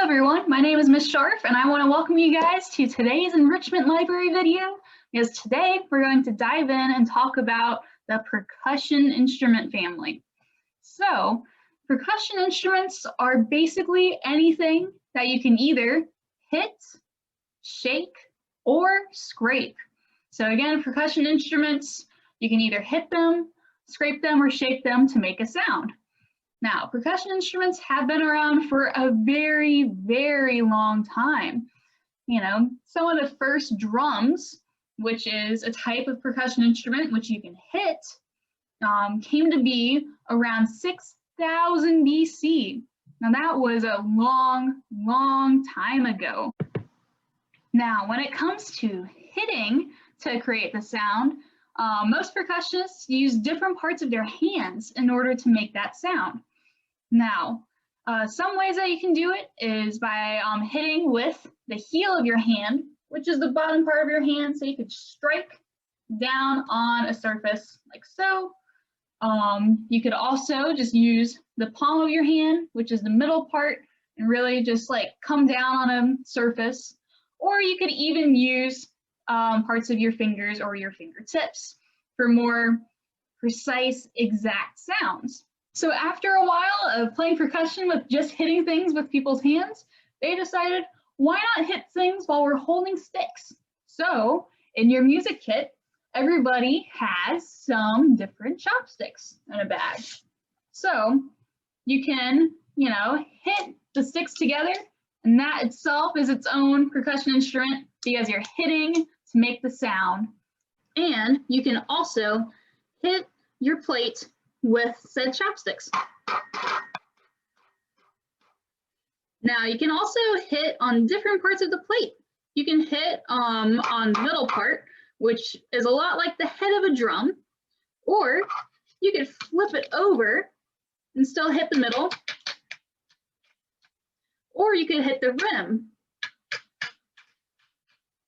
everyone, my name is Miss Sharf and I want to welcome you guys to today's Enrichment Library video because today we're going to dive in and talk about the percussion instrument family. So, percussion instruments are basically anything that you can either hit, shake, or scrape. So again, percussion instruments, you can either hit them, scrape them, or shake them to make a sound. Now, percussion instruments have been around for a very, very long time. You know, some of the first drums, which is a type of percussion instrument which you can hit, came to be around 6000 BC. Now, that was a long, long time ago. Now, when it comes to hitting to create the sound, most percussionists use different parts of their hands in order to make that sound. Now, some ways that you can do it is by hitting with the heel of your hand, which is the bottom part of your hand, so you could strike down on a surface like so. You could also just use the palm of your hand, which is the middle part, and really just like come down on a surface. Or you could even use parts of your fingers or your fingertips for more precise, exact sounds. So after a while of playing percussion with just hitting things with people's hands, they decided, why not hit things while we're holding sticks? So in your music kit, everybody has some different chopsticks in a bag. So you can, hit the sticks together, and that itself is its own percussion instrument because you're hitting to make the sound. And you can also hit your plate with said chopsticks. Now you can also hit on different parts of the plate. You can hit on the middle part, which is a lot like the head of a drum, or you could flip it over and still hit the middle, or you could hit the rim.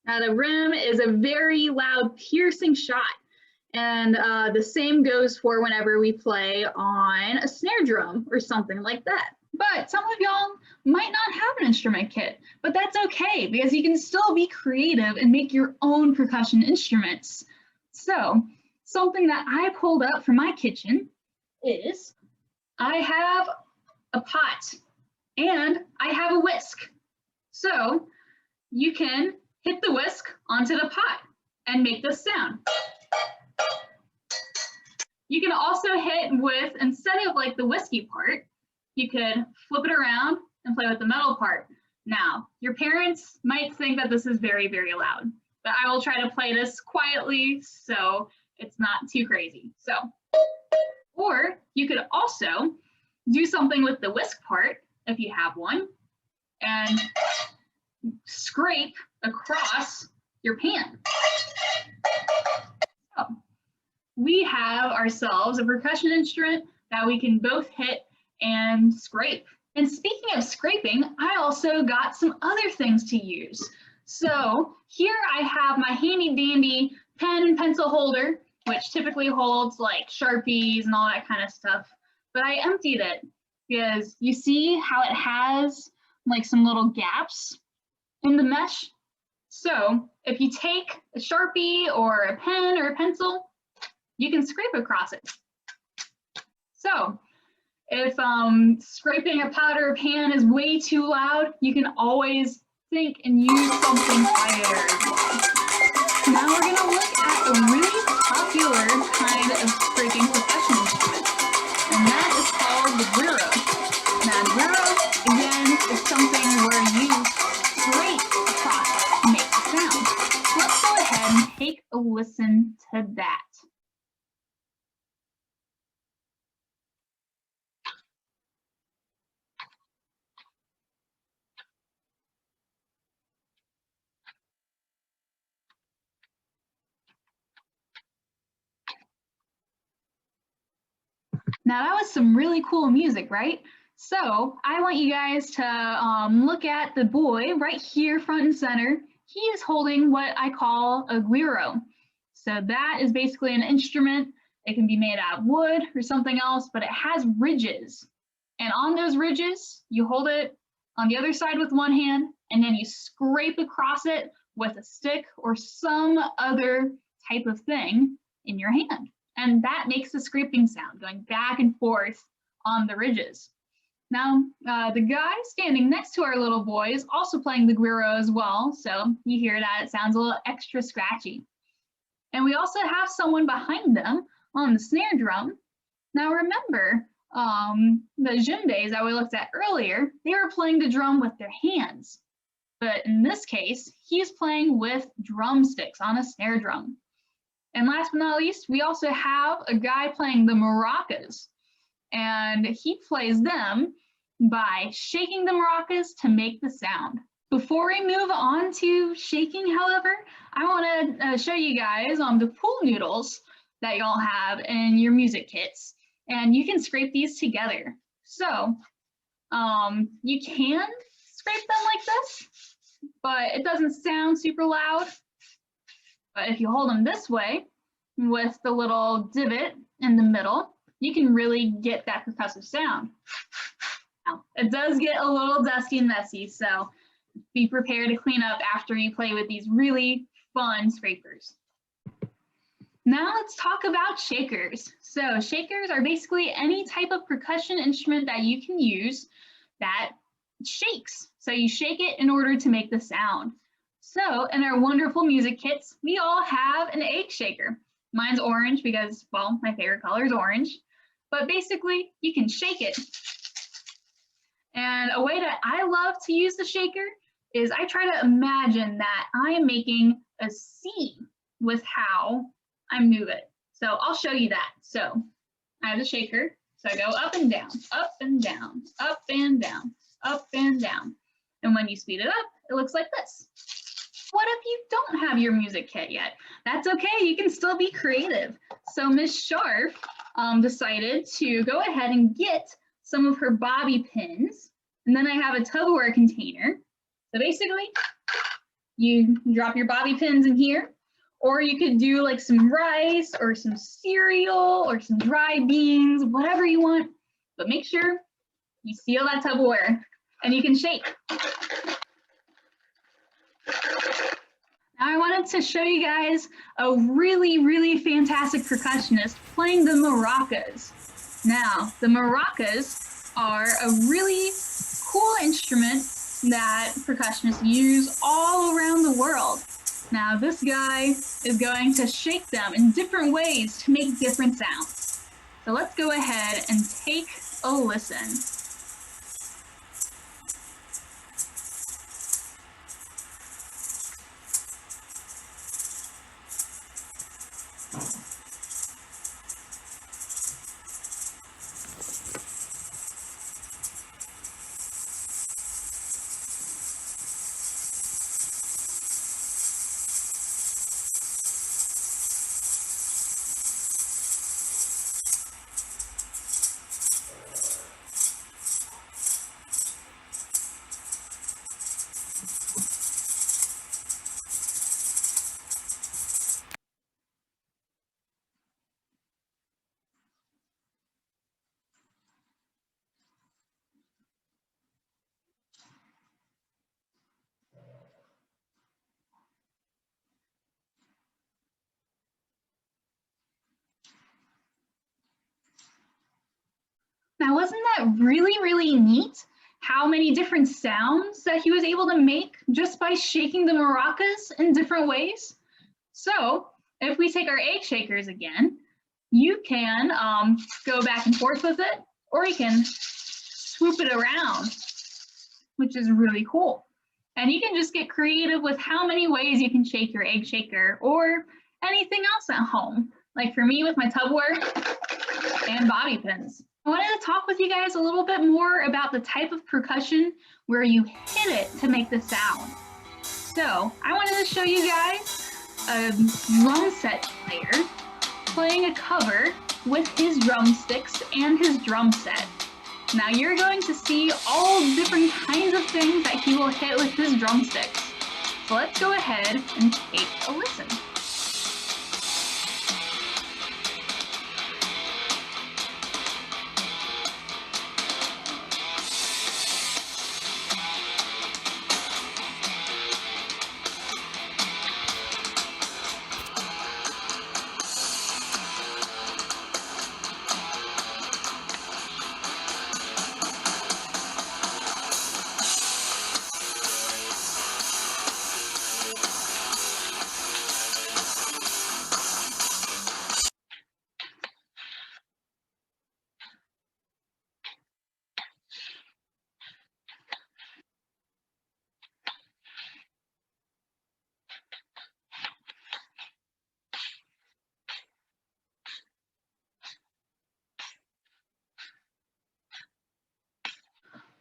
Now the rim is a very loud, piercing shot. And the same goes for whenever we play on a snare drum or something like that. But some of y'all might not have an instrument kit, but that's okay because you can still be creative and make your own percussion instruments. So something that I pulled up from my kitchen is I have a pot and I have a whisk. So you can hit the whisk onto the pot and make this sound. You can also hit with, instead of like the whiskey part, you could flip it around and play with the metal part. Now, your parents might think that this is very, very loud, but I will try to play this quietly so it's not too crazy. So, or you could also do something with the whisk part, if you have one, and scrape across your pan. So, we have ourselves a percussion instrument that we can both hit and scrape. And speaking of scraping, I also got some other things to use. So here I have my handy dandy pen and pencil holder, which typically holds like Sharpies and all that kind of stuff. But I emptied it because you see how it has like some little gaps in the mesh. So if you take a Sharpie or a pen or a pencil, you can scrape across it. So if scraping a powder pan is way too loud, you can always think and use something quieter as well. Now we're gonna look at a really popular kind of scraping percussion instrument, and that is called the güiro. Now güiro, again, is something where you scrape across to make the sound. So let's go ahead and take a listen to that. Now that was some really cool music, right? So I want you guys to look at the boy right here front and center. He is holding what I call a güiro. So that is basically an instrument. It can be made out of wood or something else, but it has ridges. And on those ridges, you hold it on the other side with one hand, and then you scrape across it with a stick or some other type of thing in your hand. And that makes the scraping sound going back and forth on the ridges. Now, the guy standing next to our little boy is also playing the güiro as well, so you hear that it sounds a little extra scratchy. And we also have someone behind them on the snare drum. Now remember, the djembes that we looked at earlier, they were playing the drum with their hands. But in this case, he's playing with drumsticks on a snare drum. And last but not least, we also have a guy playing the maracas. And he plays them by shaking the maracas to make the sound. Before we move on to shaking, however, I want to show you guys the pool noodles that y'all have in your music kits. And you can scrape these together. So you can scrape them like this, but it doesn't sound super loud. But if you hold them this way with the little divot in the middle, you can really get that percussive sound. Now, it does get a little dusty and messy, so be prepared to clean up after you play with these really fun scrapers. Now let's talk about shakers. So shakers are basically any type of percussion instrument that you can use that shakes. So you shake it in order to make the sound. So in our wonderful music kits, we all have an egg shaker. Mine's orange because, well, my favorite color is orange. But basically, you can shake it. And a way that I love to use the shaker is I try to imagine that I am making a scene with how I move it. So I'll show you that. So I have the shaker. So I go up and down, up and down, up and down, up and down. And when you speed it up, it looks like this. What if you don't have your music kit yet? That's okay, you can still be creative. So Miss Sharp decided to go ahead and get some of her bobby pins. And then I have a Tupperware container. So basically, you drop your bobby pins in here, or you could do like some rice or some cereal or some dry beans, whatever you want. But make sure you seal that Tupperware and you can shake. Now I wanted to show you guys a really, really fantastic percussionist playing the maracas. Now, the maracas are a really cool instrument that percussionists use all around the world. Now, this guy is going to shake them in different ways to make different sounds. So let's go ahead and take a listen. Now, wasn't that really, really neat? How many different sounds that he was able to make just by shaking the maracas in different ways? So if we take our egg shakers again, you can go back and forth with it, or you can swoop it around, which is really cool. And you can just get creative with how many ways you can shake your egg shaker or anything else at home. Like for me with my Tupperware and bobby pins. I wanted to talk with you guys a little bit more about the type of percussion where you hit it to make the sound. So I wanted to show you guys a drum set player playing a cover with his drumsticks and his drum set. Now you're going to see all different kinds of things that he will hit with his drumsticks. So let's go ahead and take a listen.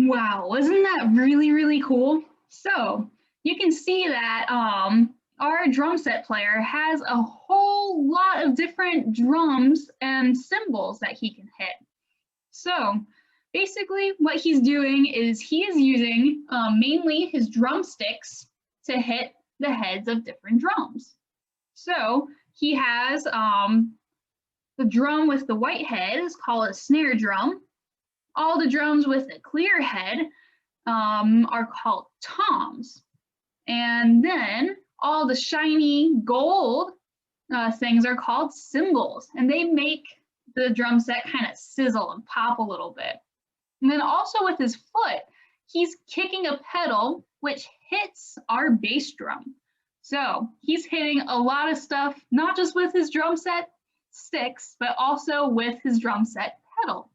Wow, wasn't that really, really cool? So you can see that our drum set player has a whole lot of different drums and cymbals that he can hit. So basically what he's doing is he is using mainly his drumsticks to hit the heads of different drums. So he has the drum with the white head is called a snare drum. All the drums with a clear head are called toms. And then all the shiny gold things are called cymbals. And they make the drum set kind of sizzle and pop a little bit. And then also with his foot, he's kicking a pedal which hits our bass drum. So he's hitting a lot of stuff, not just with his drum set sticks, but also with his drum set pedal.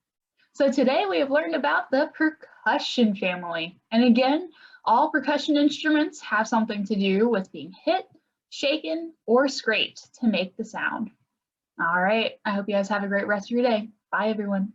So today we have learned about the percussion family. And again, all percussion instruments have something to do with being hit, shaken, or scraped to make the sound. All right, I hope you guys have a great rest of your day. Bye, everyone.